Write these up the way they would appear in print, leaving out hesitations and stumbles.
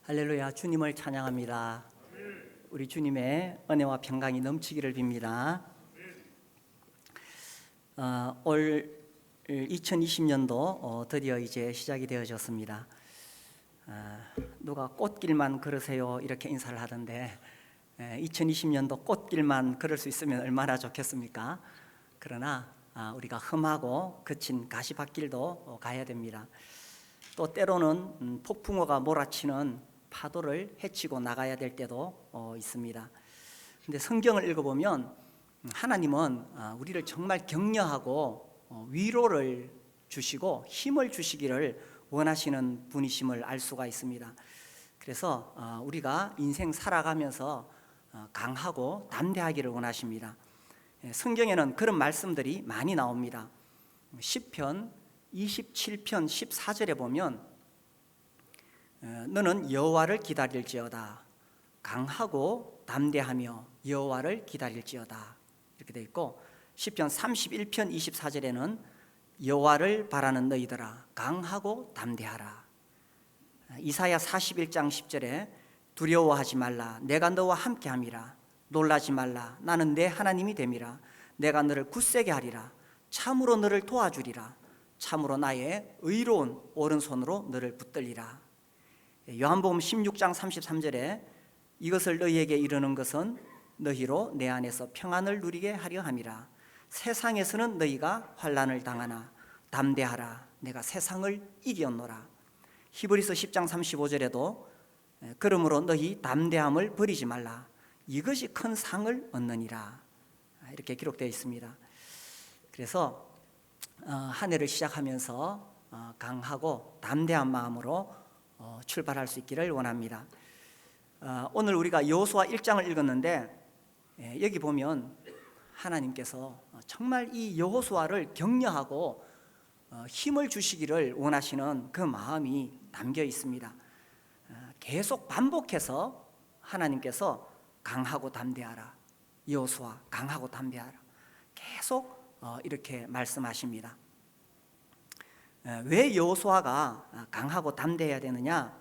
할렐루야, 주님을 찬양합니다. 우리 주님의 은혜와 평강이 넘치기를 빕니다. 올 2020년도 드디어 이제 시작이 되어졌습니다. 누가 꽃길만 걸으세요 이렇게 인사를 하던데 2020년도 꽃길만 걸을 수 있으면 얼마나 좋겠습니까? 그러나 우리가 험하고 거친 가시밭길도 가야 됩니다. 또 때로는 폭풍우가 몰아치는 파도를 헤치고 나가야 될 때도 있습니다. 근데 성경을 읽어보면 하나님은 우리를 정말 격려하고 위로를 주시고 힘을 주시기를 원하시는 분이심을 알 수가 있습니다. 그래서 우리가 인생 살아가면서 강하고 담대하기를 원하십니다. 성경에는 그런 말씀들이 많이 나옵니다. 시편 27편 14절에 보면 너는 여호와를 기다릴지어다, 강하고 담대하며 여호와를 기다릴지어다 이렇게 되어 있고, 시편 31편 24절에는 여호와를 바라는 너희들아 강하고 담대하라. 이사야 41장 10절에 두려워하지 말라, 내가 너와 함께함이라. 놀라지 말라, 나는 내 하나님이 됨이라. 내가 너를 굳세게 하리라. 참으로 너를 도와주리라. 참으로 나의 의로운 오른손으로 너를 붙들리라. 요한복음 16장 33절에 이것을 너희에게 이르는 것은 너희로 내 안에서 평안을 누리게 하려 함이라. 세상에서는 너희가 환난을 당하나 담대하라, 내가 세상을 이겼노라. 히브리서 10장 35절에도 그러므로 너희 담대함을 버리지 말라, 이것이 큰 상을 얻느니라 이렇게 기록되어 있습니다. 그래서 한 해를 시작하면서 강하고 담대한 마음으로 출발할 수 있기를 원합니다. 오늘 우리가 여호수아 1장을 읽었는데 여기 보면 하나님께서 정말 이 여호수아를 격려하고 힘을 주시기를 원하시는 그 마음이 담겨 있습니다. 계속 반복해서 하나님께서 강하고 담대하라, 여호수아 강하고 담대하라 계속 이렇게 말씀하십니다. 왜 여호수아가 강하고 담대해야 되느냐?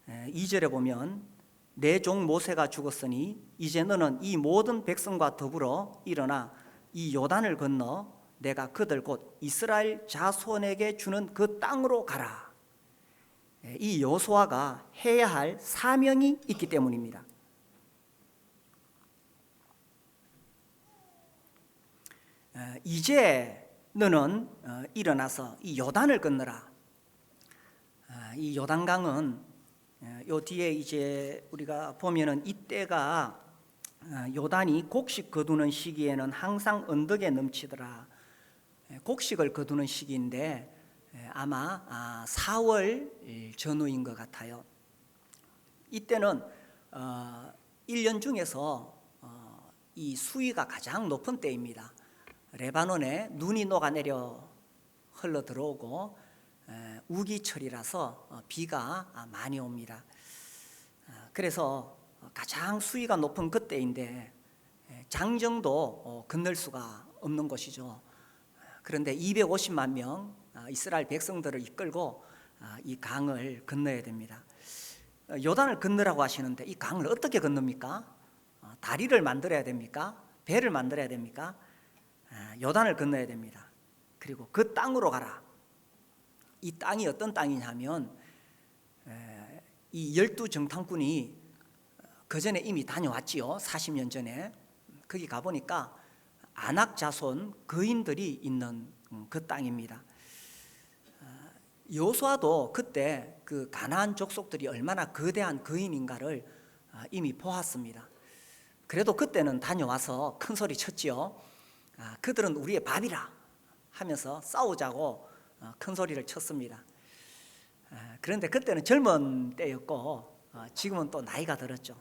2절에 보면 내 종 모세가 죽었으니 이제 너는 이 모든 백성과 더불어 일어나 이 요단을 건너 내가 그들 곧 이스라엘 자손에게 주는 그 땅으로 가라. 이 여호수아가 해야 할 사명이 있기 때문입니다. 이제 너는 일어나서 이 요단을 건너라. 이 요단강은 요 뒤에 이제 우리가 보면은 이때가 요단이 곡식 거두는 시기에는 항상 언덕에 넘치더라. 곡식을 거두는 시기인데 아마 4월 전후인 것 같아요. 이때는 1년 중에서 이 수위가 가장 높은 때입니다. 레바논에 눈이 녹아내려 흘러 들어오고 우기철이라서 비가 많이 옵니다. 그래서 가장 수위가 높은 그때인데 장정도 건널 수가 없는 곳이죠. 그런데 250만 명 이스라엘 백성들을 이끌고 이 강을 건너야 됩니다. 요단을 건너라고 하시는데 이 강을 어떻게 건넙니까? 다리를 만들어야 됩니까? 배를 만들어야 됩니까? 요단을 건너야 됩니다. 그리고 그 땅으로 가라. 이 땅이 어떤 땅이냐면 이 12정탐꾼이 그 전에 이미 다녀왔지요. 40년 전에. 거기 가보니까 아낙 자손 거인들이 있는 그 땅입니다. 여호수아도 그때 그 가나안 족속들이 얼마나 거대한 거인인가를 이미 보았습니다. 그래도 그때는 다녀와서 큰 소리 쳤지요. 그들은 우리의 밥이라 하면서 싸우자고 큰 소리를 쳤습니다. 그런데 그때는 젊은 때였고 지금은 또 나이가 들었죠.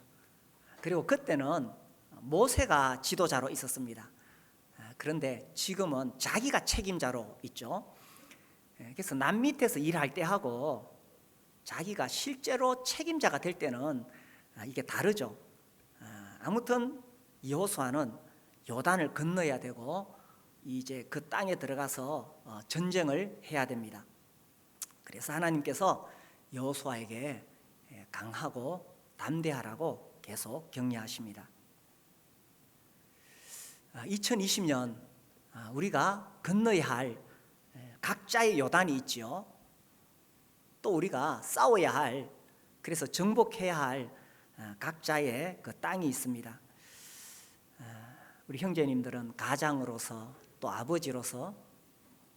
그리고 그때는 모세가 지도자로 있었습니다. 그런데 지금은 자기가 책임자로 있죠. 그래서 남 밑에서 일할 때 하고 자기가 실제로 책임자가 될 때는 이게 다르죠. 아무튼 여호수아는 요단을 건너야 되고 이제 그 땅에 들어가서 전쟁을 해야 됩니다. 그래서 하나님께서 여호수아에게 강하고 담대하라고 계속 격려하십니다. 2020년 우리가 건너야 할 각자의 요단이 있지요. 또 우리가 싸워야 할, 그래서 정복해야 할 각자의 그 땅이 있습니다. 우리 형제님들은 가장으로서, 또 아버지로서,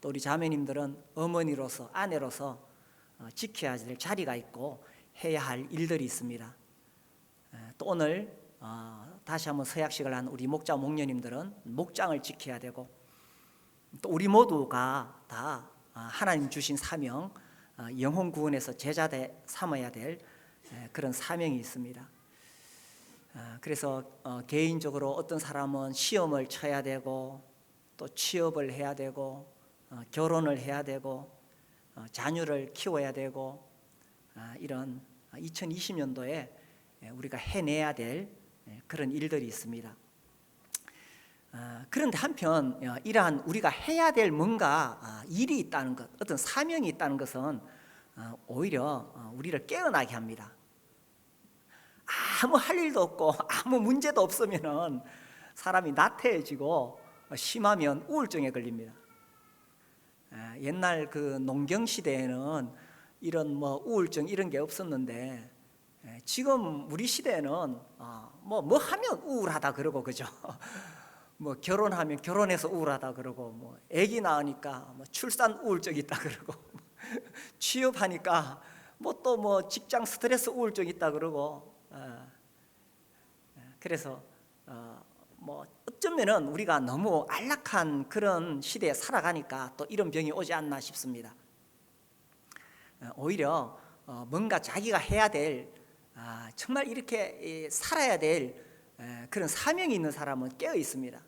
또 우리 자매님들은 어머니로서, 아내로서 지켜야 될 자리가 있고 해야 할 일들이 있습니다. 또 오늘 다시 한번 서약식을 한 우리 목자 목녀님들은 목장을 지켜야 되고, 또 우리 모두가 다 하나님 주신 사명, 영혼 구원에서 제자 삼아야 될 그런 사명이 있습니다. 그래서 개인적으로 어떤 사람은 시험을 쳐야 되고, 또 취업을 해야 되고, 결혼을 해야 되고, 자녀를 키워야 되고, 이런 2020년도에 우리가 해내야 될 그런 일들이 있습니다. 그런데 한편 이러한 우리가 해야 될 뭔가 일이 있다는 것, 어떤 사명이 있다는 것은 오히려 우리를 깨어나게 합니다. 아무 할 일도 없고 아무 문제도 없으면은 사람이 나태해지고 심하면 우울증에 걸립니다. 옛날 그 농경 시대에는 이런 우울증 이런 게 없었는데, 지금 우리 시대에는 뭐 하면 우울하다 그러고, 그죠? 뭐 결혼하면 결혼해서 우울하다 그러고, 뭐 아기 낳으니까 출산 우울증 있다 그러고, 취업하니까 또 직장 스트레스 우울증 있다 그러고, 그래서 어쩌면은 우리가 너무 안락한 그런 시대에 살아가니까 또 이런 병이 오지 않나 싶습니다. 오히려 뭔가 자기가 해야 될, 정말 이렇게 살아야 될 그런 사명이 있는 사람은 깨어 있습니다.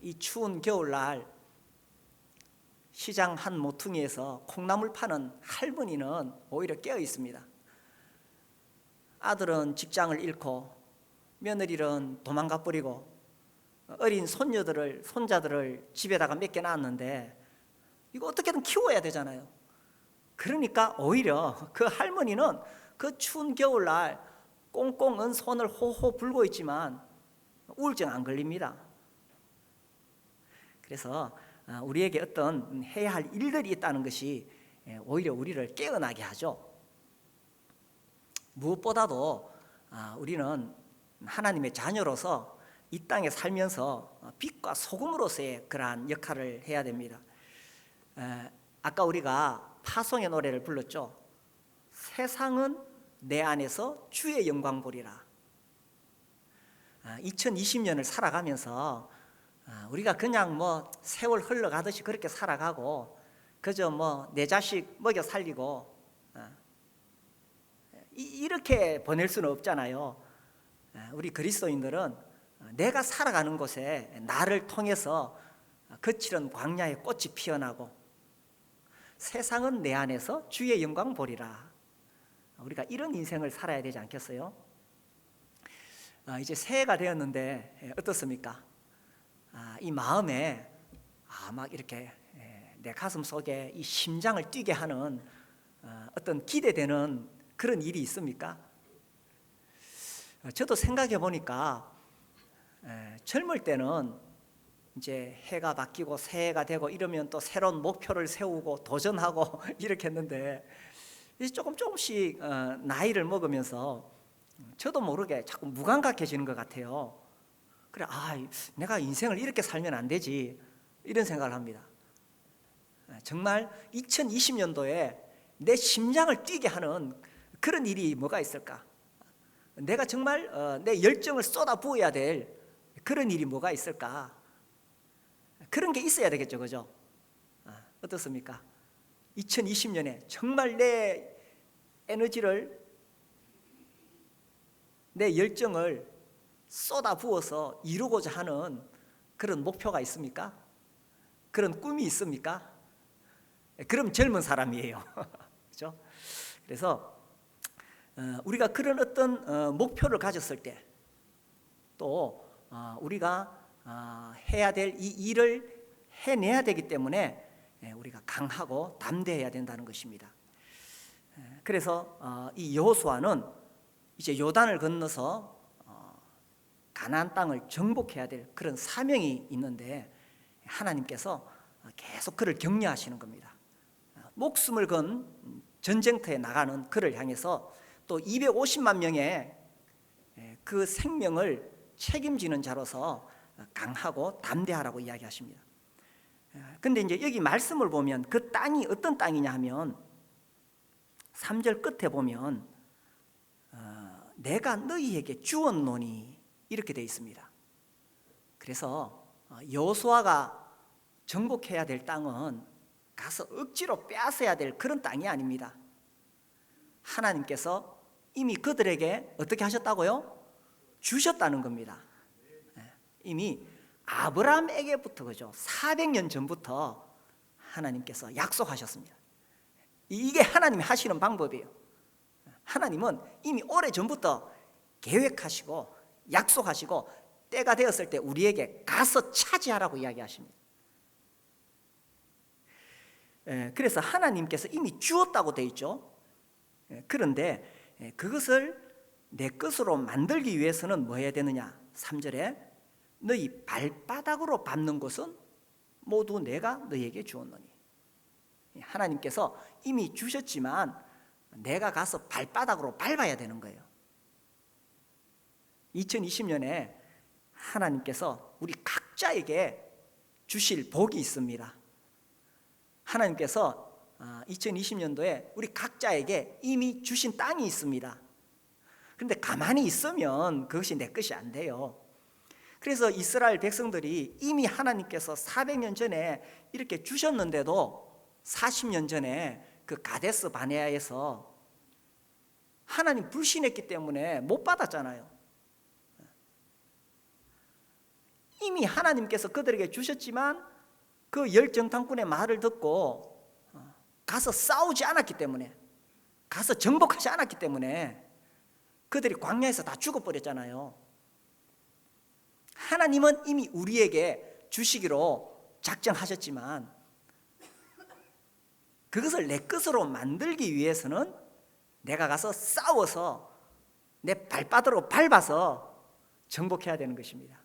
이 추운 겨울날 시장 한 모퉁이에서 콩나물 파는 할머니는 오히려 깨어 있습니다. 아들은 직장을 잃고 며느리는 도망가 버리고 어린 손자들을 집에다가 몇 개 낳았는데 이거 어떻게든 키워야 되잖아요. 그러니까 오히려 그 할머니는 그 추운 겨울날 꽁꽁 은 손을 호호 불고 있지만 우울증 안 걸립니다. 그래서 우리에게 어떤 해야 할 일들이 있다는 것이 오히려 우리를 깨어나게 하죠. 무엇보다도 우리는 하나님의 자녀로서 이 땅에 살면서 빛과 소금으로서의 그러한 역할을 해야 됩니다. 아까 우리가 파송의 노래를 불렀죠. 세상은 내 안에서 주의 영광 보리라. 2020년을 살아가면서 우리가 그냥 세월 흘러가듯이 그렇게 살아가고, 그저 내 자식 먹여 살리고 이렇게 보낼 수는 없잖아요. 우리 그리스도인들은 내가 살아가는 곳에 나를 통해서 거칠은 광야의 꽃이 피어나고 세상은 내 안에서 주의 영광 보리라. 우리가 이런 인생을 살아야 되지 않겠어요? 이제 새해가 되었는데 어떻습니까? 이 마음에 막 이렇게 내 가슴 속에 이 심장을 뛰게 하는 어떤 기대되는 그런 일이 있습니까? 저도 생각해 보니까 젊을 때는 이제 해가 바뀌고 새해가 되고 이러면 또 새로운 목표를 세우고 도전하고 이렇게 했는데, 이제 조금씩 나이를 먹으면서 저도 모르게 자꾸 무감각해지는 것 같아요. 그래, 내가 인생을 이렇게 살면 안 되지, 이런 생각을 합니다. 정말 2020년도에 내 심장을 뛰게 하는 그런 일이 뭐가 있을까? 내가 정말 내 열정을 쏟아 부어야 될 그런 일이 뭐가 있을까? 그런 게 있어야 되겠죠, 그죠? 어떻습니까? 2020년에 정말 내 에너지를, 내 열정을 쏟아 부어서 이루고자 하는 그런 목표가 있습니까? 그런 꿈이 있습니까? 그럼 젊은 사람이에요. 그렇죠? 그래서 우리가 그런 어떤 목표를 가졌을 때, 또 우리가 해야 될 이 일을 해내야 되기 때문에 우리가 강하고 담대해야 된다는 것입니다. 그래서 이 여호수아는 이제 요단을 건너서 가나안 땅을 정복해야 될 그런 사명이 있는데 하나님께서 계속 그를 격려하시는 겁니다. 목숨을 건 전쟁터에 나가는 그를 향해서 또 250만 명의 그 생명을 책임지는 자로서 강하고 담대하라고 이야기하십니다. 근데 이제 여기 말씀을 보면 그 땅이 어떤 땅이냐 하면 3절 끝에 보면 내가 너희에게 주었노니 이렇게 되어 있습니다. 그래서 여호수아가 정복해야 될 땅은 가서 억지로 빼앗아야 될 그런 땅이 아닙니다. 하나님께서 이미 그들에게 어떻게 하셨다고요? 주셨다는 겁니다. 이미 아브라함에게부터 그죠? 400년 전부터 하나님께서 약속하셨습니다. 이게 하나님이 하시는 방법이에요. 하나님은 이미 오래전부터 계획하시고 약속하시고 때가 되었을 때 우리에게 가서 차지하라고 이야기하십니다. 그래서 하나님께서 이미 주었다고 되어 있죠. 그런데 그것을 내 것으로 만들기 위해서는 뭐 해야 되느냐? 3절에 너희 발바닥으로 밟는 것은 모두 내가 너희에게 주었노니. 하나님께서 이미 주셨지만 내가 가서 발바닥으로 밟아야 되는 거예요. 2020년에 하나님께서 우리 각자에게 주실 복이 있습니다. 하나님께서 2020년도에 우리 각자에게 이미 주신 땅이 있습니다. 그런데 가만히 있으면 그것이 내 것이 안 돼요. 그래서 이스라엘 백성들이 이미 하나님께서 400년 전에 이렇게 주셨는데도 40년 전에 그 가데스 바네아에서 하나님 불신했기 때문에 못 받았잖아요. 이미 하나님께서 그들에게 주셨지만 그 열정탐꾼의 말을 듣고 가서 싸우지 않았기 때문에, 가서 정복하지 않았기 때문에 그들이 광야에서 다 죽어버렸잖아요. 하나님은 이미 우리에게 주시기로 작정하셨지만 그것을 내 것으로 만들기 위해서는 내가 가서 싸워서 내 발바닥으로 밟아서 정복해야 되는 것입니다.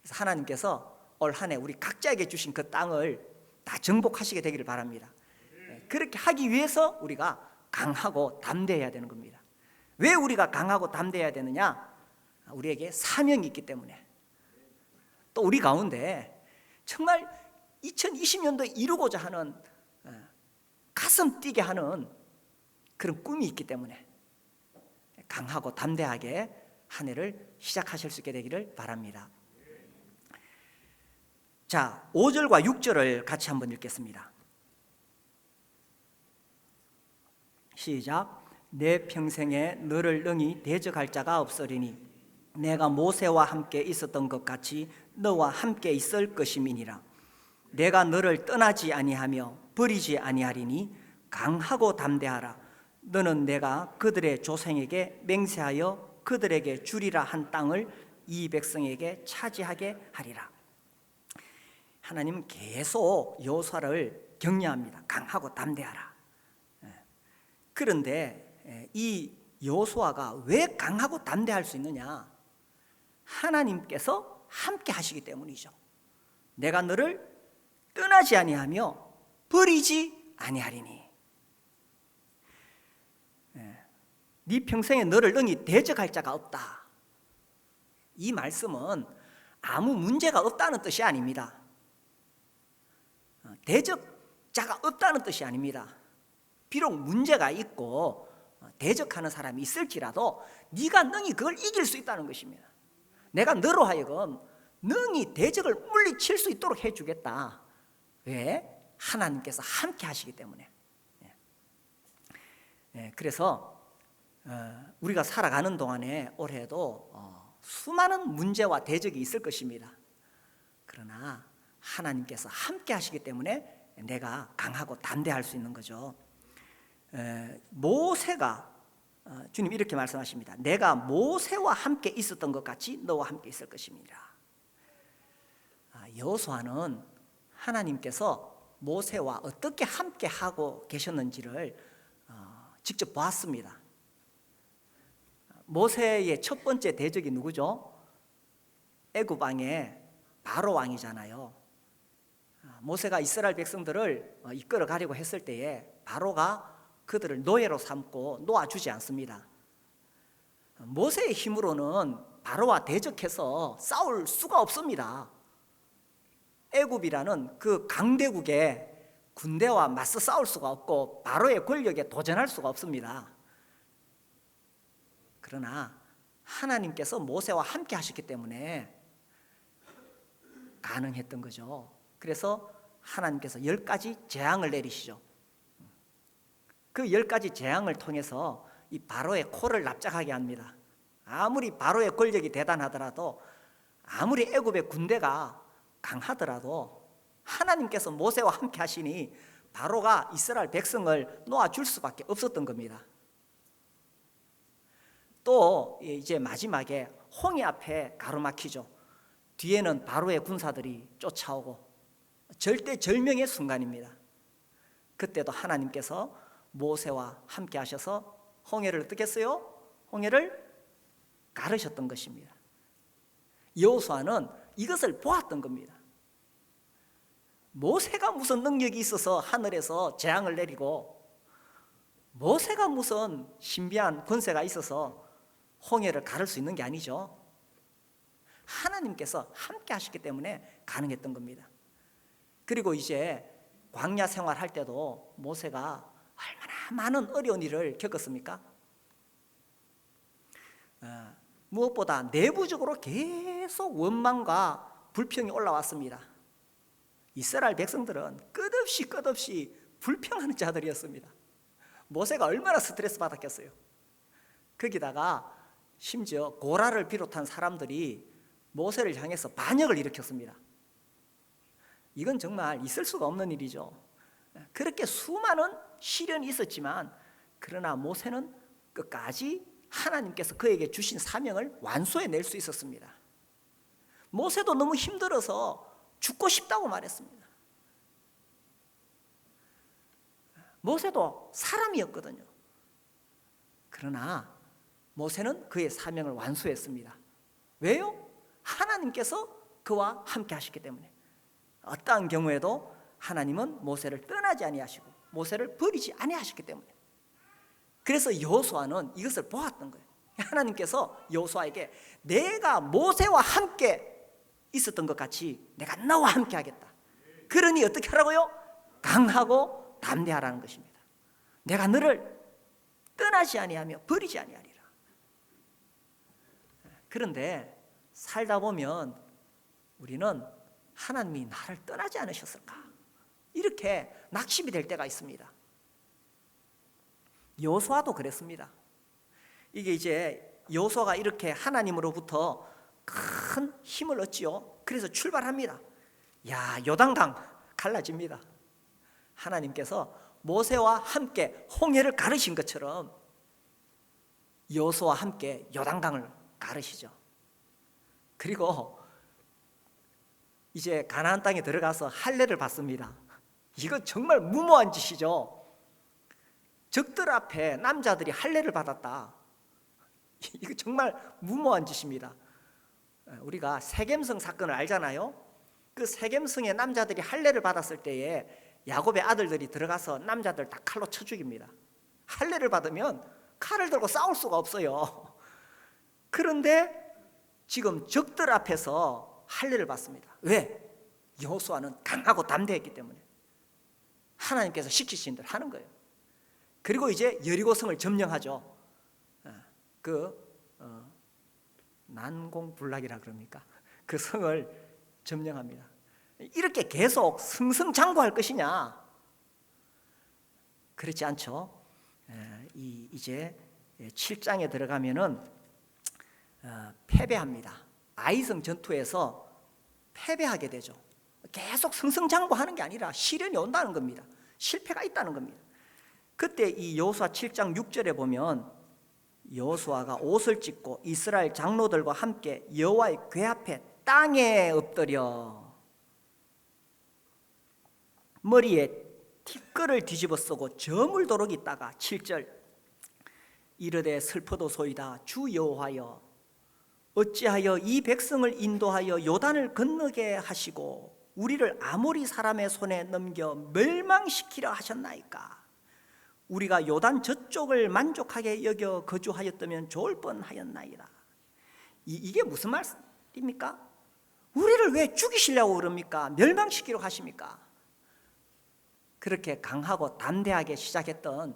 그래서 하나님께서 올 한 해 우리 각자에게 주신 그 땅을 다 정복하시게 되기를 바랍니다. 그렇게 하기 위해서 우리가 강하고 담대해야 되는 겁니다. 왜 우리가 강하고 담대해야 되느냐? 우리에게 사명이 있기 때문에. 또 우리 가운데 정말 2020년도에 이루고자 하는 가슴 뛰게 하는 그런 꿈이 있기 때문에 강하고 담대하게 한 해를 시작하실 수 있게 되기를 바랍니다. 자, 5절과 6절을 같이 한번 읽겠습니다. 시작. 내 평생에 너를 능히 대적할 자가 없으리니 내가 모세와 함께 있었던 것 같이 너와 함께 있을 것임이니라. 내가 너를 떠나지 아니하며 버리지 아니하리니 강하고 담대하라. 너는 내가 그들의 조상에게 맹세하여 그들에게 주리라 한 땅을 이 백성에게 차지하게 하리라. 하나님은 계속 여호수아를 격려합니다. 강하고 담대하라. 그런데 이 여호수아가 왜 강하고 담대할 수 있느냐? 하나님께서 함께 하시기 때문이죠. 내가 너를 떠나지 아니하며 버리지 아니하리니. 네 평생에 너를 능히 대적할 자가 없다. 이 말씀은 아무 문제가 없다는 뜻이 아닙니다. 대적자가 없다는 뜻이 아닙니다. 비록 문제가 있고 대적하는 사람이 있을지라도 네가 능히 그걸 이길 수 있다는 것입니다. 내가 너로 하여금 능히 대적을 물리칠 수 있도록 해주겠다. 왜? 하나님께서 함께 하시기 때문에. 그래서 우리가 살아가는 동안에 올해도 수많은 문제와 대적이 있을 것입니다. 그러나 하나님께서 함께 하시기 때문에 내가 강하고 담대할 수 있는 거죠. 모세가 주님 이렇게 말씀하십니다. 내가 모세와 함께 있었던 것 같이 너와 함께 있을 것입니다. 여호수아는 하나님께서 모세와 어떻게 함께 하고 계셨는지를 직접 보았습니다. 모세의 첫 번째 대적이 누구죠? 애굽 왕의 바로 왕이잖아요. 모세가 이스라엘 백성들을 이끌어 가려고 했을 때에 바로가 그들을 노예로 삼고 놓아주지 않습니다. 모세의 힘으로는 바로와 대적해서 싸울 수가 없습니다. 애굽이라는 그 강대국의 군대와 맞서 싸울 수가 없고 바로의 권력에 도전할 수가 없습니다. 그러나 하나님께서 모세와 함께 하셨기 때문에 가능했던 거죠. 그래서 하나님께서 10가지 재앙을 내리시죠. 그 10가지 재앙을 통해서 이 바로의 코를 납작하게 합니다. 아무리 바로의 권력이 대단하더라도, 아무리 애굽의 군대가 강하더라도 하나님께서 모세와 함께 하시니 바로가 이스라엘 백성을 놓아줄 수밖에 없었던 겁니다. 또 이제 마지막에 홍해 앞에 가로막히죠. 뒤에는 바로의 군사들이 쫓아오고 절대절명의 순간입니다. 그때도 하나님께서 모세와 함께 하셔서 홍해를 어떻게 했어요? 홍해를 가르셨던 것입니다. 여호수아는 이것을 보았던 겁니다. 모세가 무슨 능력이 있어서 하늘에서 재앙을 내리고, 모세가 무슨 신비한 권세가 있어서 홍해를 가를 수 있는 게 아니죠. 하나님께서 함께 하셨기 때문에 가능했던 겁니다. 그리고 이제 광야 생활할 때도 모세가 얼마나 많은 어려운 일을 겪었습니까? 무엇보다 내부적으로 계속 원망과 불평이 올라왔습니다. 이스라엘 백성들은 끝없이 불평하는 자들이었습니다. 모세가 얼마나 스트레스 받았겠어요. 거기다가 심지어 고라를 비롯한 사람들이 모세를 향해서 반역을 일으켰습니다. 이건 정말 있을 수가 없는 일이죠. 그렇게 수많은 시련이 있었지만, 그러나 모세는 끝까지 하나님께서 그에게 주신 사명을 완수해낼 수 있었습니다. 모세도 너무 힘들어서 죽고 싶다고 말했습니다. 모세도 사람이었거든요. 그러나 모세는 그의 사명을 완수했습니다. 왜요? 하나님께서 그와 함께 하시기 때문에. 어떠한 경우에도 하나님은 모세를 떠나지 아니하시고 모세를 버리지 아니하셨기 때문에. 그래서 여호수아는 이것을 보았던 거예요. 하나님께서 여호수아에게 내가 모세와 함께 있었던 것 같이 내가 너와 함께 하겠다. 그러니 어떻게 하라고요? 강하고 담대하라는 것입니다. 내가 너를 떠나지 아니하며 버리지 아니하리라. 그런데 살다 보면 우리는 하나님이 나를 떠나지 않으셨을까? 이렇게 낙심이 될 때가 있습니다. 여호수아도 그랬습니다. 이게 이제 여호수아가 이렇게 하나님으로부터 큰 힘을 얻지요. 그래서 출발합니다. 요단강 갈라집니다. 하나님께서 모세와 함께 홍해를 가르신 것처럼 여호수아와 함께 요단강을 가르시죠. 그리고 이제 가나안 땅에 들어가서 할례를 받습니다. 이거 정말 무모한 짓이죠. 적들 앞에 남자들이 할례를 받았다. 이거 정말 무모한 짓입니다. 우리가 세겜성 사건을 알잖아요. 그 세겜성의 남자들이 할례를 받았을 때에 야곱의 아들들이 들어가서 남자들 다 칼로 쳐 죽입니다. 할례를 받으면 칼을 들고 싸울 수가 없어요. 그런데 지금 적들 앞에서 할례를 받습니다. 왜? 여호수아는 강하고 담대했기 때문에. 하나님께서 시키신 대로 하는 거예요. 그리고 이제 여리고성을 점령하죠. 난공불락이라 그럽니까? 그 성을 점령합니다. 이렇게 계속 승승장구할 것이냐? 그렇지 않죠. 이제 7장에 들어가면은 패배합니다. 아이성 전투에서 패배하게 되죠. 계속 승승장구하는 게 아니라 시련이 온다는 겁니다. 실패가 있다는 겁니다. 그때 이 여호수아 7장 6절에 보면 여호수아가 옷을 찢고 이스라엘 장로들과 함께 여호와의 궤 앞에 땅에 엎드려 머리에 티끌을 뒤집어 쓰고 저물도록 있다가 7절 이르되 슬퍼도소이다. 주 여호와여, 어찌하여 이 백성을 인도하여 요단을 건너게 하시고 우리를 아모리 사람의 손에 넘겨 멸망시키려 하셨나이까. 우리가 요단 저쪽을 만족하게 여겨 거주하였다면 좋을 뻔하였나이다. 이게 무슨 말입니까? 우리를 왜 죽이시려고 그럽니까? 멸망시키려 하십니까? 그렇게 강하고 담대하게 시작했던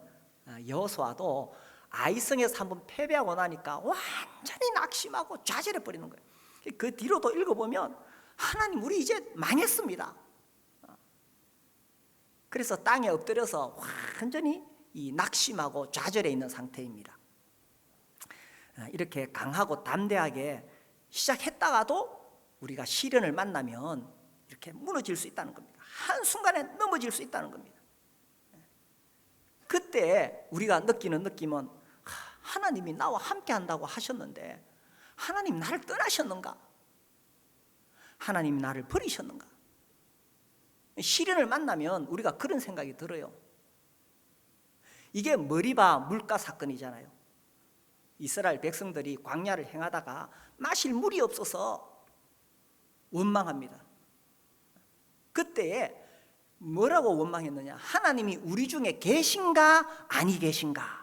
여호수아도 아이성에서 한번 패배하고 나니까 완전히 낙심하고 좌절해 버리는 거예요. 그 뒤로도 읽어보면 하나님, 우리 이제 망했습니다. 그래서 땅에 엎드려서 완전히 이 낙심하고 좌절해 있는 상태입니다. 이렇게 강하고 담대하게 시작했다가도 우리가 시련을 만나면 이렇게 무너질 수 있다는 겁니다. 한순간에 넘어질 수 있다는 겁니다. 그때 우리가 느끼는 느낌은, 하나님이 나와 함께 한다고 하셨는데 하나님 나를 떠나셨는가? 하나님 나를 버리셨는가? 시련을 만나면 우리가 그런 생각이 들어요. 이게 머리바 물가 사건이잖아요. 이스라엘 백성들이 광야를 행하다가 마실 물이 없어서 원망합니다. 그때 뭐라고 원망했느냐? 하나님이 우리 중에 계신가 아니 계신가?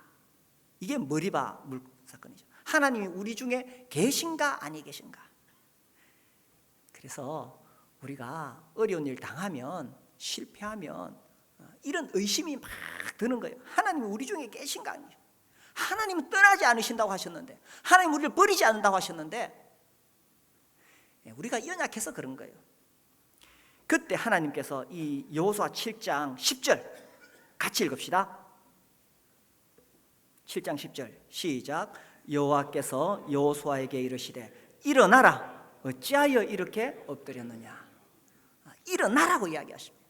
이게 머리바 물 사건이죠. 하나님이 우리 중에 계신가 아니 계신가? 그래서 우리가 어려운 일 당하면, 실패하면 이런 의심이 막 드는 거예요. 하나님이 우리 중에 계신가 아니 계신가? 하나님은 떠나지 않으신다고 하셨는데, 하나님 우리를 버리지 않는다고 하셨는데 우리가 연약해서 그런 거예요. 그때 하나님께서 이 여호수아 7장 10절 같이 읽읍시다. 7장 10절 시작. 여호와께서 여호수아에게 이르시되 일어나라. 어찌하여 이렇게 엎드렸느냐? 일어나라고 이야기하십니다.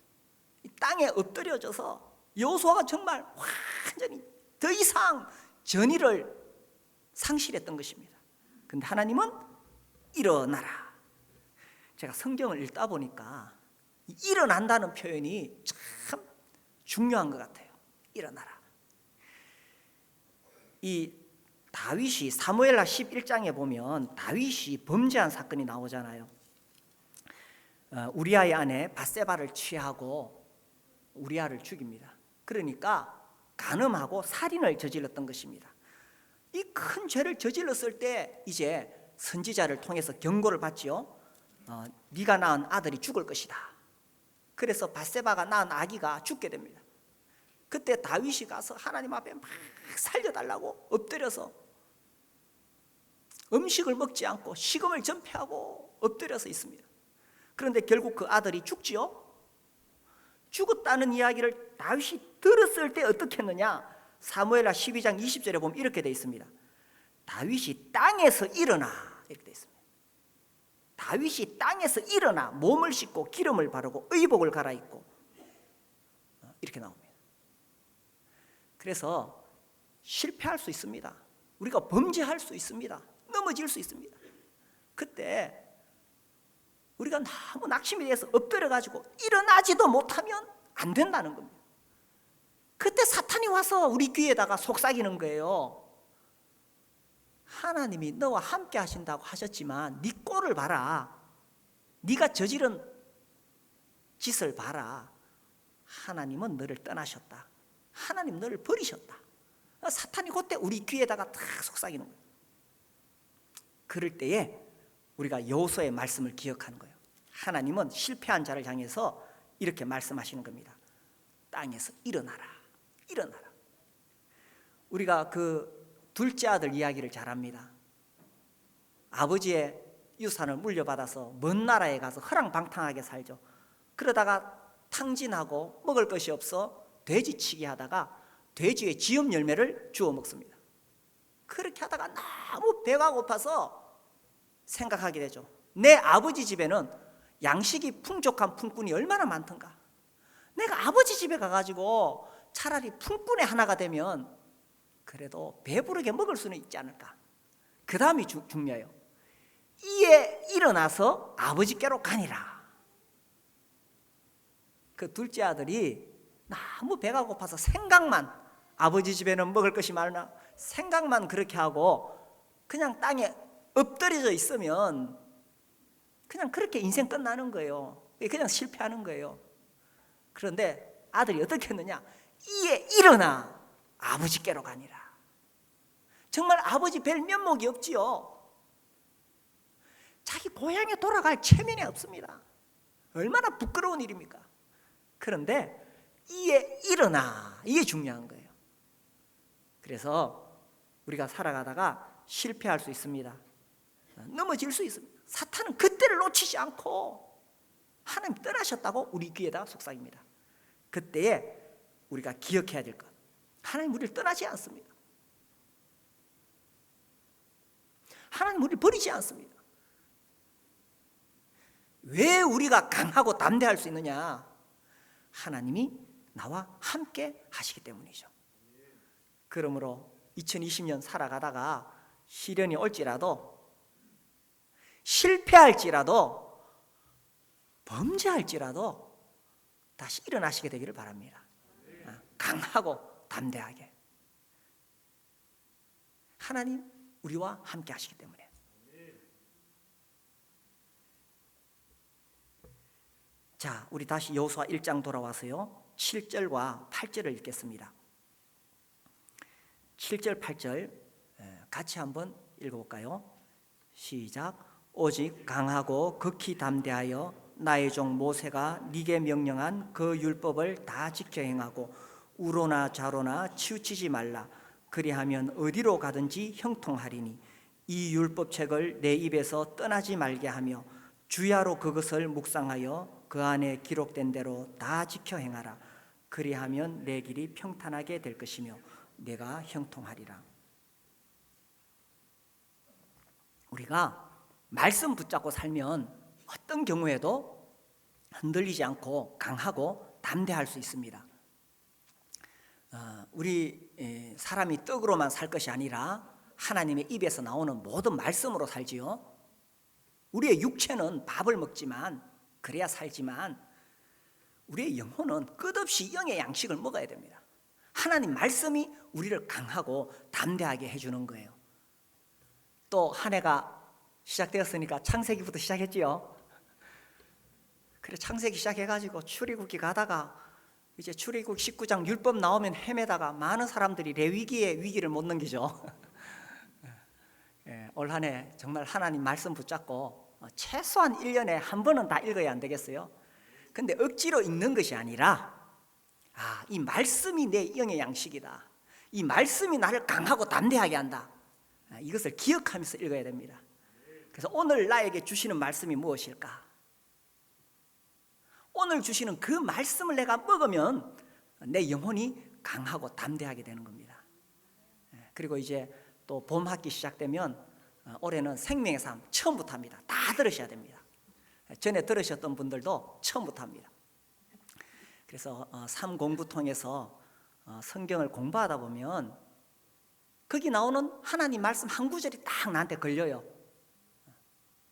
이 땅에 엎드려져서 여호수아가 정말 완전히 더 이상 전의를 상실했던 것입니다. 그런데 하나님은 일어나라. 제가 성경을 읽다 보니까 일어난다는 표현이 참 중요한 것 같아요. 일어나라. 이 다윗이 사무엘하 11장에 보면 다윗이 범죄한 사건이 나오잖아요. 우리아의 아내 밧세바를 취하고 우리아를 죽입니다. 그러니까 간음하고 살인을 저질렀던 것입니다. 이 큰 죄를 저질렀을 때 이제 선지자를 통해서 경고를 받지요. 네가 낳은 아들이 죽을 것이다. 그래서 밧세바가 낳은 아기가 죽게 됩니다. 그때 다윗이 가서 하나님 앞에 막 살려달라고 엎드려서 음식을 먹지 않고 식음을 전폐하고 엎드려서 있습니다. 그런데 결국 그 아들이 죽지요. 죽었다는 이야기를 다윗이 들었을 때 어떻게 했느냐? 사무엘하 12장 20절에 보면 이렇게 되어 있습니다. 다윗이 땅에서 일어나, 이렇게 되어 있습니다. 다윗이 땅에서 일어나 몸을 씻고 기름을 바르고 의복을 갈아입고, 이렇게 나옵니다. 그래서 실패할 수 있습니다. 우리가 범죄할 수 있습니다. 넘어질 수 있습니다. 그때 우리가 너무 낙심이 돼서 엎드려 가지고 일어나지도 못하면 안 된다는 겁니다. 그때 사탄이 와서 우리 귀에다가 속삭이는 거예요. 하나님이 너와 함께 하신다고 하셨지만 네 꼴을 봐라. 네가 저지른 짓을 봐라. 하나님은 너를 떠나셨다. 하나님 너를 버리셨다. 사탄이 그때 우리 귀에다가 탁 속삭이는 거예요. 그럴 때에 우리가 여호수아의 말씀을 기억하는 거예요. 하나님은 실패한 자를 향해서 이렇게 말씀하시는 겁니다. 땅에서 일어나라. 일어나라. 우리가 그 둘째 아들 이야기를 잘 합니다. 아버지의 유산을 물려받아서 먼 나라에 가서 허랑방탕하게 살죠. 그러다가 탕진하고 먹을 것이 없어 돼지치기 하다가 돼지의 지엽 열매를 주워 먹습니다. 그렇게 하다가 너무 배가 고파서 생각하게 되죠. 내 아버지 집에는 양식이 풍족한 품꾼이 얼마나 많던가. 내가 아버지 집에 가가지고 차라리 품꾼의 하나가 되면 그래도 배부르게 먹을 수는 있지 않을까. 그 다음이 중요해요. 이에 일어나서 아버지께로 가니라. 그 둘째 아들이 너무 배가 고파서 생각만, 아버지 집에는 먹을 것이 많으나 생각만 그렇게 하고 그냥 땅에 엎드려져 있으면 그냥 그렇게 인생 끝나는 거예요. 그냥 실패하는 거예요. 그런데 아들이 어떻게 했느냐? 이에 일어나 아버지께로 가니라. 정말 아버지 뵐 면목이 없지요. 자기 고향에 돌아갈 체면이 없습니다. 얼마나 부끄러운 일입니까? 그런데 이에 일어나, 이게 중요한 거예요. 그래서 우리가 살아가다가 실패할 수 있습니다. 넘어질 수 있습니다. 사탄은 그때를 놓치지 않고 하나님 떠나셨다고 우리 귀에다가 속삭입니다. 그때에 우리가 기억해야 될 것, 하나님 우리를 떠나지 않습니다. 하나님 우리를 버리지 않습니다. 왜 우리가 강하고 담대할 수 있느냐? 하나님이 나와 함께 하시기 때문이죠. 그러므로 2020년 살아가다가 시련이 올지라도, 실패할지라도, 범죄할지라도 다시 일어나시게 되기를 바랍니다. 강하고 담대하게. 하나님 우리와 함께 하시기 때문에. 자, 우리 다시 여호수아 1장 돌아와서요 7절과 8절을 읽겠습니다. 7절 8절 같이 한번 읽어볼까요? 시작. 오직 강하고 극히 담대하여 나의 종 모세가 네게 명령한 그 율법을 다 지켜 행하고 우로나 좌로나 치우치지 말라. 그리하면 어디로 가든지 형통하리니 이 율법책을 내 입에서 떠나지 말게 하며 주야로 그것을 묵상하여 그 안에 기록된 대로 다 지켜 행하라. 그리하면 내 길이 평탄하게 될 것이며 내가 형통하리라. 우리가 말씀 붙잡고 살면 어떤 경우에도 흔들리지 않고 강하고 담대할 수 있습니다. 우리 사람이 떡으로만 살 것이 아니라 하나님의 입에서 나오는 모든 말씀으로 살지요. 우리의 육체는 밥을 먹지만, 그래야 살지만 우리의 영혼은 끝없이 영의 양식을 먹어야 됩니다. 하나님 말씀이 우리를 강하고 담대하게 해주는 거예요. 또 한 해가 시작되었으니까 창세기부터 시작했지요. 그래 창세기 시작해가지고 출애굽기 가다가 이제 출애굽 19장 율법 나오면 헤매다가 많은 사람들이 레위기의 위기를 못 넘기죠. 올 한 해 정말 하나님 말씀 붙잡고 최소한 1년에 한 번은 다 읽어야 안 되겠어요? 근데 억지로 읽는 것이 아니라 이 말씀이 내 영의 양식이다. 이 말씀이 나를 강하고 담대하게 한다. 이것을 기억하면서 읽어야 됩니다. 그래서 오늘 나에게 주시는 말씀이 무엇일까? 오늘 주시는 그 말씀을 내가 먹으면 내 영혼이 강하고 담대하게 되는 겁니다. 그리고 이제 또 봄 학기 시작되면 올해는 생명의 삶 처음부터 합니다. 다 들으셔야 됩니다. 전에 들으셨던 분들도 처음부터 합니다. 그래서 삶 공부 통해서 성경을 공부하다 보면 거기 나오는 하나님 말씀 한 구절이 딱 나한테 걸려요.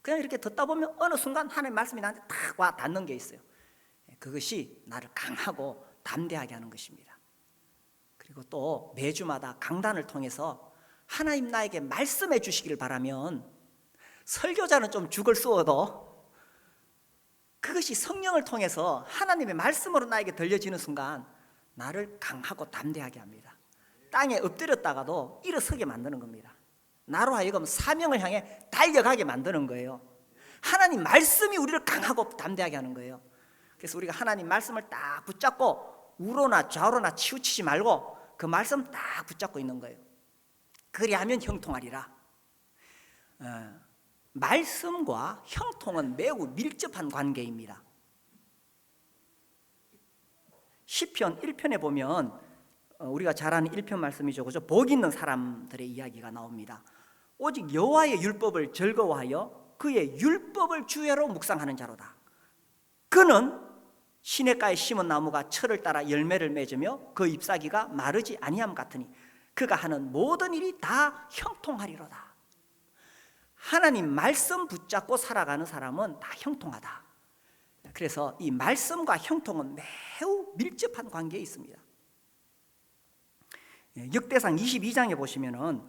그냥 이렇게 듣다 보면 어느 순간 하나님 말씀이 나한테 딱 와 닿는 게 있어요. 그것이 나를 강하고 담대하게 하는 것입니다. 그리고 또 매주마다 강단을 통해서 하나님 나에게 말씀해 주시기를 바라면 설교자는 좀 죽을 쏘어도 그것이 성령을 통해서 하나님의 말씀으로 나에게 들려지는 순간 나를 강하고 담대하게 합니다. 땅에 엎드렸다가도 일어서게 만드는 겁니다. 나로 하여금 사명을 향해 달려가게 만드는 거예요. 하나님 말씀이 우리를 강하고 담대하게 하는 거예요. 그래서 우리가 하나님 말씀을 딱 붙잡고 우로나 좌로나 치우치지 말고 그 말씀 딱 붙잡고 있는 거예요. 그리하면 형통하리라. 말씀과 형통은 매우 밀접한 관계입니다. 시편 1편에 보면 우리가 잘 아는 1편 말씀이죠. 그죠? 복 있는 사람들의 이야기가 나옵니다. 오직 여호와의 율법을 즐거워하여 그의 율법을 주야로 묵상하는 자로다. 그는 시냇가에 심은 나무가 철을 따라 열매를 맺으며 그 잎사귀가 마르지 아니함 같으니 그가 하는 모든 일이 다 형통하리로다. 하나님 말씀 붙잡고 살아가는 사람은 다 형통하다. 그래서 이 말씀과 형통은 매우 밀접한 관계에 있습니다. 역대상 22장에 보시면은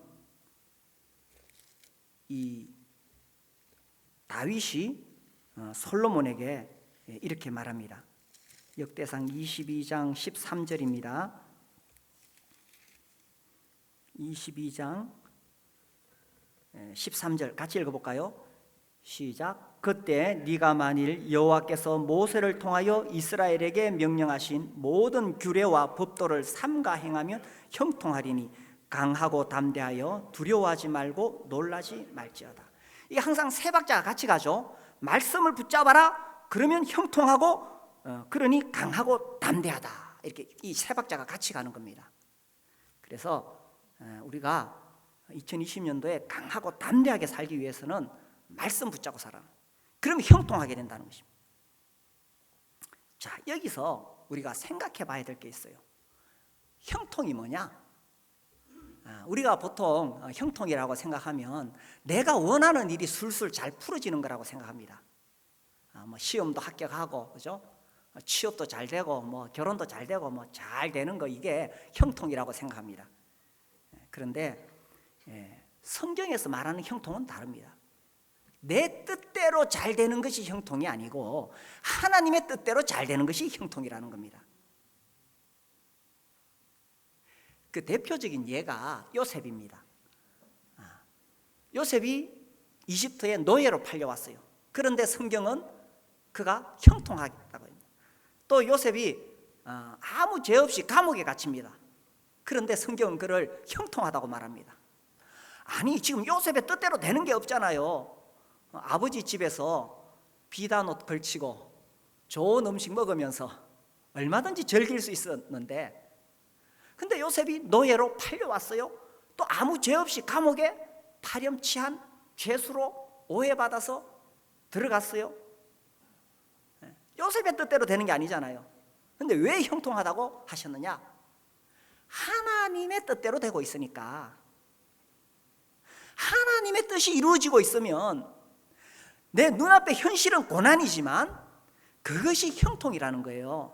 이 다윗이 솔로몬에게 이렇게 말합니다. 역대상 22장 13절입니다. 22장 13절 같이 읽어볼까요? 시작. 그때 네가 만일 여호와께서 모세를 통하여 이스라엘에게 명령하신 모든 규례와 법도를 삼가 행하면 형통하리니 강하고 담대하여 두려워하지 말고 놀라지 말지어다. 이게 항상 세 박자가 같이 가죠. 말씀을 붙잡아라. 그러면 형통하고 그러니 강하고 담대하다. 이렇게 이 세 박자가 같이 가는 겁니다. 그래서 우리가 2020년도에 강하고 담대하게 살기 위해서는 말씀 붙잡고 살아라. 그러면 형통하게 된다는 것입니다. 자, 여기서 우리가 생각해 봐야 될 게 있어요. 형통이 뭐냐? 우리가 보통 형통이라고 생각하면 내가 원하는 일이 술술 잘 풀어지는 거라고 생각합니다. 뭐 시험도 합격하고, 그죠? 취업도 잘 되고, 뭐 결혼도 잘 되고, 뭐 잘 되는 거, 이게 형통이라고 생각합니다. 그런데 성경에서 말하는 형통은 다릅니다. 내 뜻대로 잘 되는 것이 형통이 아니고 하나님의 뜻대로 잘 되는 것이 형통이라는 겁니다. 그 대표적인 예가 요셉입니다. 요셉이 이집트에 노예로 팔려왔어요. 그런데 성경은 그가 형통하겠다고 합니다. 또 요셉이 아무 죄 없이 감옥에 갇힙니다. 그런데 성경은 그를 형통하다고 말합니다. 아니, 지금 요셉의 뜻대로 되는 게 없잖아요. 아버지 집에서 비단 옷 걸치고 좋은 음식 먹으면서 얼마든지 즐길 수 있었는데, 근데 요셉이 노예로 팔려왔어요. 또 아무 죄 없이 감옥에 파렴치한 죄수로 오해받아서 들어갔어요. 요셉의 뜻대로 되는 게 아니잖아요. 근데 왜 형통하다고 하셨느냐? 하나님의 뜻대로 되고 있으니까. 하나님의 뜻이 이루어지고 있으면 내 눈앞의 현실은 고난이지만 그것이 형통이라는 거예요.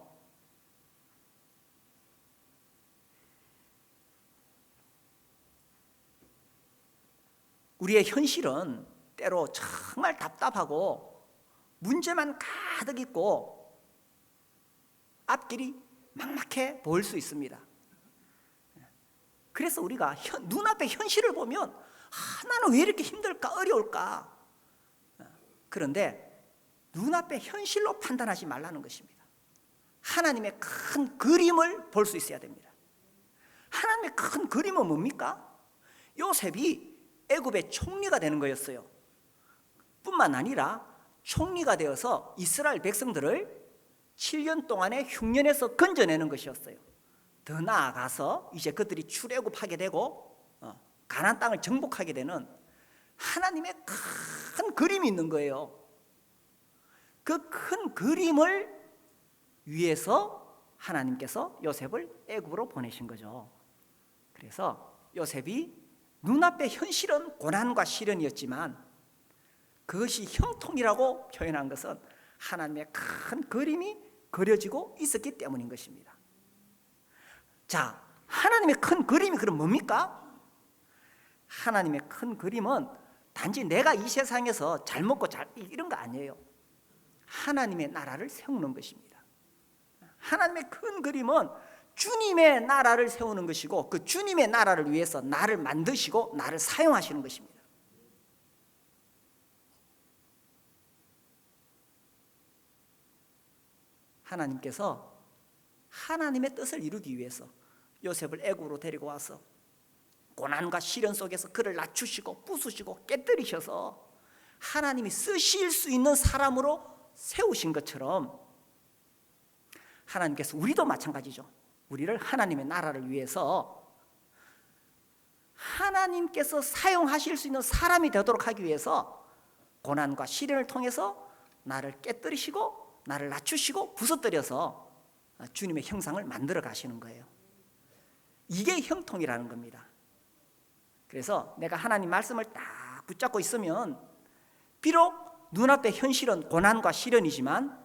우리의 현실은 때로 정말 답답하고 문제만 가득 있고 앞길이 막막해 보일 수 있습니다. 그래서 우리가 눈앞의 현실을 보면 나는 왜 이렇게 힘들까, 어려울까? 그런데 눈앞의 현실로 판단하지 말라는 것입니다. 하나님의 큰 그림을 볼 수 있어야 됩니다. 하나님의 큰 그림은 뭡니까? 요셉이 애굽의 총리가 되는 거였어요. 뿐만 아니라 총리가 되어서 이스라엘 백성들을 7년 동안의 흉년에서 건져내는 것이었어요. 더 나아가서 이제 그들이 출애굽하게 되고 가나안 땅을 정복하게 되는 하나님의 큰 그림이 있는 거예요. 그 큰 그림을 위해서 하나님께서 요셉을 애굽으로 보내신 거죠. 그래서 요셉이 눈앞의 현실은 고난과 시련이었지만 그것이 형통이라고 표현한 것은 하나님의 큰 그림이 그려지고 있었기 때문인 것입니다. 자, 하나님의 큰 그림이 그럼 뭡니까? 하나님의 큰 그림은 단지 내가 이 세상에서 잘 먹고 잘 이런 거 아니에요. 하나님의 나라를 세우는 것입니다. 하나님의 큰 그림은 주님의 나라를 세우는 것이고 그 주님의 나라를 위해서 나를 만드시고 나를 사용하시는 것입니다. 하나님께서 하나님의 뜻을 이루기 위해서 요셉을 애굽으로 데리고 와서 고난과 시련 속에서 그를 낮추시고 부수시고 깨뜨리셔서 하나님이 쓰실 수 있는 사람으로 세우신 것처럼 하나님께서 우리도 마찬가지죠. 우리를 하나님의 나라를 위해서 하나님께서 사용하실 수 있는 사람이 되도록 하기 위해서 고난과 시련을 통해서 나를 깨뜨리시고 나를 낮추시고 부서뜨려서 주님의 형상을 만들어 가시는 거예요. 이게 형통이라는 겁니다. 그래서 내가 하나님 말씀을 딱 붙잡고 있으면 비록 눈앞의 현실은 고난과 시련이지만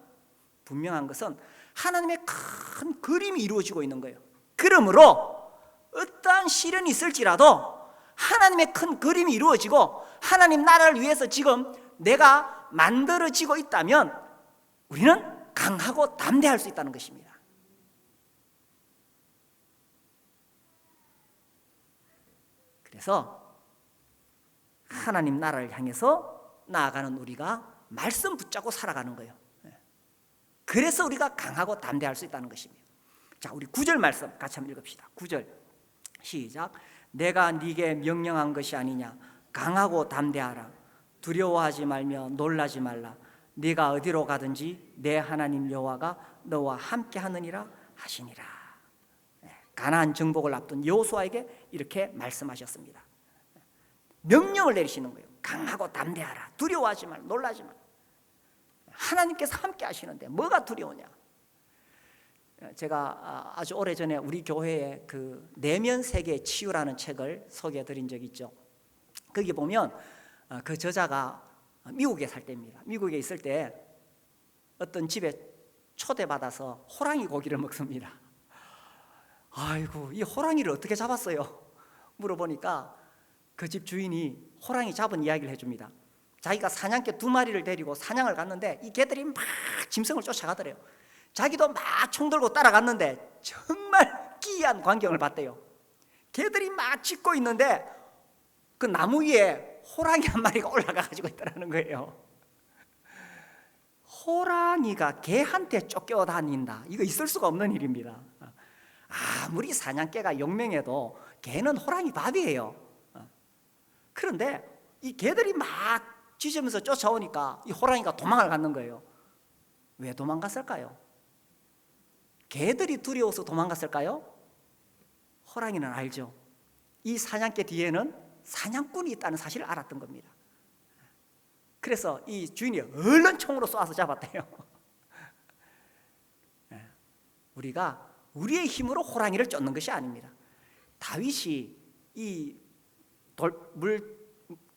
분명한 것은 하나님의 큰 그림이 이루어지고 있는 거예요. 그러므로 어떠한 시련이 있을지라도 하나님의 큰 그림이 이루어지고 하나님 나라를 위해서 지금 내가 만들어지고 있다면 우리는 강하고 담대할 수 있다는 것입니다. 그래서 하나님 나라를 향해서 나아가는 우리가 말씀 붙잡고 살아가는 거예요. 그래서 우리가 강하고 담대할 수 있다는 것입니다. 자, 우리 9절 말씀 같이 한번 읽읍시다. 9절 시작. 내가 네게 명령한 것이 아니냐. 강하고 담대하라. 두려워하지 말며 놀라지 말라. 네가 어디로 가든지 내 하나님 여호와가 너와 함께 하느니라 하시니라. 가나안 정복을 앞둔 여호수아에게 이렇게 말씀하셨습니다. 명령을 내리시는 거예요. 강하고 담대하라. 두려워하지 말라. 놀라지 말라. 하나님께서 함께 하시는데 뭐가 두려우냐. 제가 아주 오래전에 우리 교회에 그 내면 세계 치유라는 책을 소개해 드린 적이 있죠. 거기 보면 그 저자가 미국에 살 때입니다. 미국에 있을 때 어떤 집에 초대받아서 호랑이 고기를 먹습니다. 아이고, 이 호랑이를 어떻게 잡았어요? 물어보니까 그 집 주인이 호랑이 잡은 이야기를 해줍니다. 자기가 사냥개 2마리를 데리고 사냥을 갔는데 이 개들이 막 짐승을 쫓아가더래요. 자기도 막 총 들고 따라갔는데 정말 기이한 광경을 봤대요. 개들이 막 짖고 있는데 그 나무 위에 호랑이 한 마리가 올라가가지고 있더라는 거예요. 호랑이가 개한테 쫓겨다닌다. 이거 있을 수가 없는 일입니다. 아무리 사냥개가 용맹해도 개는 호랑이 밥이에요. 그런데 이 개들이 막 짖으면서 쫓아오니까 이 호랑이가 도망을 갔는 거예요. 왜 도망갔을까요? 개들이 두려워서 도망갔을까요? 호랑이는 알죠. 이 사냥개 뒤에는 사냥꾼이 있다는 사실을 알았던 겁니다. 그래서 이 주인이 얼른 총으로 쏘아서 잡았대요. 우리가 우리의 힘으로 호랑이를 쫓는 것이 아닙니다. 다윗이 이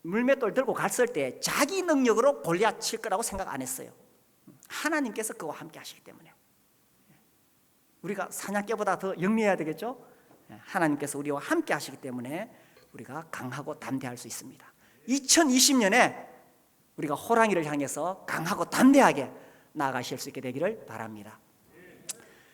물맷돌 들고 갔을 때 자기 능력으로 골리앗 칠 거라고 생각 안 했어요. 하나님께서 그와 함께 하시기 때문에. 우리가 사냥개보다 더 영리해야 되겠죠? 하나님께서 우리와 함께 하시기 때문에 우리가 강하고 담대할 수 있습니다. 2020년에 우리가 호랑이를 향해서 강하고 담대하게 나아가실 수 있게 되기를 바랍니다.